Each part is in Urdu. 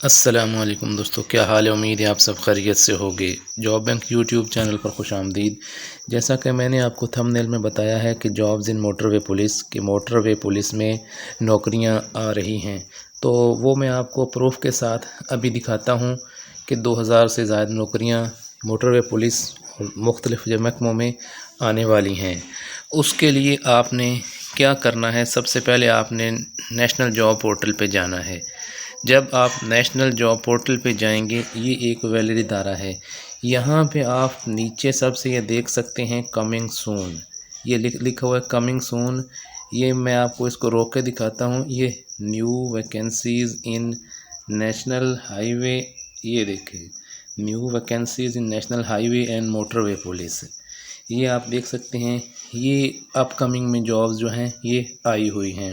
السلام علیکم دوستو، کیا حال ہے؟ امید ہے آپ سب خیریت سے ہوگے۔ جاب بینک یوٹیوب چینل پر خوش آمدید۔ جیسا کہ میں نے آپ کو تھمبنیل میں بتایا ہے کہ جابز ان موٹر وے پولیس کہ موٹر وے پولیس میں نوکریاں آ رہی ہیں، تو وہ میں آپ کو پروف کے ساتھ ابھی دکھاتا ہوں کہ 2000 سے زائد نوکریاں موٹر وے پولیس اور مختلف محکموں میں آنے والی ہیں۔ اس کے لیے آپ نے کیا کرنا ہے؟ سب سے پہلے آپ نے نیشنل جاب پورٹل پہ جانا ہے۔ جب آپ نیشنل جاب پورٹل پہ جائیں گے، یہ ایک ویلڈ ادارہ ہے۔ یہاں پہ آپ نیچے سب سے یہ دیکھ سکتے ہیں کمنگ سون، یہ لکھا ہوا ہے کمنگ سون۔ یہ میں آپ کو اس کو روک کے دکھاتا ہوں۔ یہ نیو ویکنسیز ان نیشنل ہائی وے، یہ دیکھیں new vacancies in national highway and motorway police, یہ آپ دیکھ سکتے ہیں۔ یہ اپ کمنگ میں جابز جو ہیں یہ آئی ہوئی ہیں۔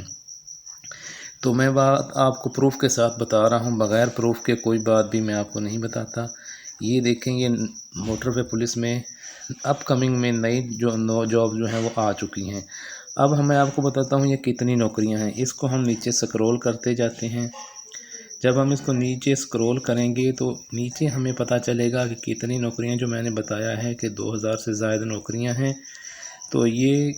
تو میں بات آپ کو پروف کے ساتھ بتا رہا ہوں، بغیر پروف کے کوئی بات بھی میں آپ کو نہیں بتاتا۔ یہ دیکھیں، یہ موٹر وے پولیس میں اپ کمنگ میں نئی جاب جو ہیں وہ آ چکی ہیں۔ اب میں آپ کو بتاتا ہوں یہ کتنی نوکریاں ہیں۔ اس کو ہم نیچے سکرول کرتے جاتے ہیں۔ جب ہم اس کو نیچے سکرول کریں گے تو نیچے ہمیں پتہ چلے گا کہ کتنی نوکریاں، جو میں نے بتایا ہے کہ 2000 سے زائد نوکریاں ہیں۔ تو یہ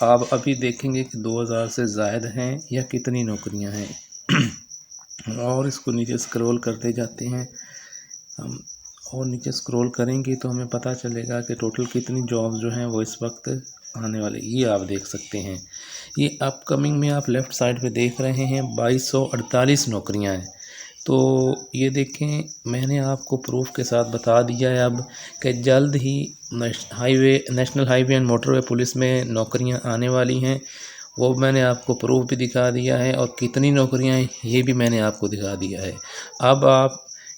آپ ابھی دیکھیں گے کہ 2000 سے زائد ہیں یا کتنی نوکریاں ہیں۔ اور اس کو نیچے سکرول کرتے جاتے ہیں ہم، اور نیچے سکرول کریں گے تو ہمیں پتہ چلے گا کہ ٹوٹل کتنی جابز جو ہیں وہ اس وقت آنے والے۔ یہ آپ دیکھ سکتے ہیں، یہ اپ کمنگ میں آپ لیفٹ سائڈ پہ دیکھ رہے ہیں 2248 نوکریاں ہیں۔ تو یہ دیکھیں، میں نے آپ کو پروف کے ساتھ بتا دیا ہے اب کہ جلد ہی national highway and motorway police میں نوکریاں آنے والی ہیں۔ وہ میں نے آپ کو پروف بھی دکھا دیا ہے، اور کتنی نوکریاں ہیں یہ بھی میں نے آپ کو دکھا دیا ہے۔ اب آپ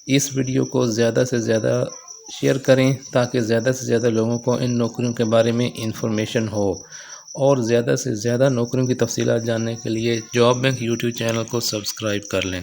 اس ویڈیو کو زیادہ سے زیادہ شیئر کریں تاکہ زیادہ سے زیادہ لوگوں کو ان نوکریوں کے بارے میں انفارمیشن ہو، اور زیادہ سے زیادہ نوکریوں کی تفصیلات جاننے کے لیے جاب بینک یوٹیوب چینل کو سبسکرائب کر لیں۔